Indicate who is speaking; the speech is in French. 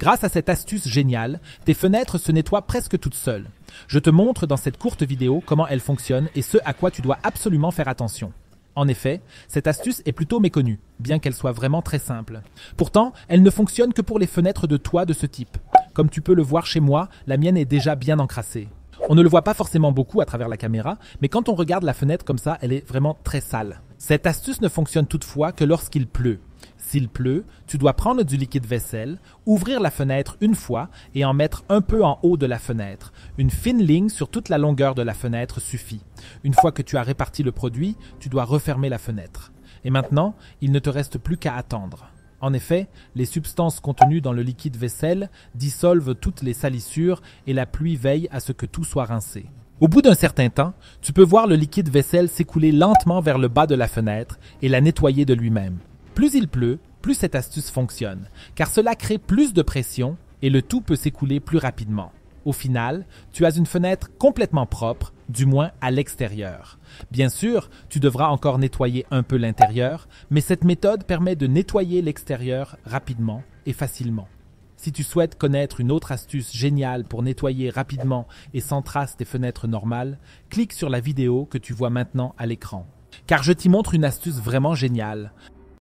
Speaker 1: Grâce à cette astuce géniale, tes fenêtres se nettoient presque toutes seules. Je te montre dans cette courte vidéo comment elles fonctionnent et ce à quoi tu dois absolument faire attention. En effet, cette astuce est plutôt méconnue, bien qu'elle soit vraiment très simple. Pourtant, elle ne fonctionne que pour les fenêtres de toit de ce type. Comme tu peux le voir chez moi, la mienne est déjà bien encrassée. On ne le voit pas forcément beaucoup à travers la caméra, mais quand on regarde la fenêtre comme ça, elle est vraiment très sale. Cette astuce ne fonctionne toutefois que lorsqu'il pleut. S'il pleut, tu dois prendre du liquide vaisselle, ouvrir la fenêtre une fois et en mettre un peu en haut de la fenêtre. Une fine ligne sur toute la longueur de la fenêtre suffit. Une fois que tu as réparti le produit, tu dois refermer la fenêtre. Et maintenant, il ne te reste plus qu'à attendre. En effet, les substances contenues dans le liquide vaisselle dissolvent toutes les salissures et la pluie veille à ce que tout soit rincé. Au bout d'un certain temps, tu peux voir le liquide vaisselle s'écouler lentement vers le bas de la fenêtre et la nettoyer de lui-même. Plus il pleut, plus cette astuce fonctionne, car cela crée plus de pression et le tout peut s'écouler plus rapidement. Au final, tu as une fenêtre complètement propre, du moins à l'extérieur. Bien sûr, tu devras encore nettoyer un peu l'intérieur, mais cette méthode permet de nettoyer l'extérieur rapidement et facilement. Si tu souhaites connaître une autre astuce géniale pour nettoyer rapidement et sans trace tes fenêtres normales, clique sur la vidéo que tu vois maintenant à l'écran. Car je t'y montre une astuce vraiment géniale.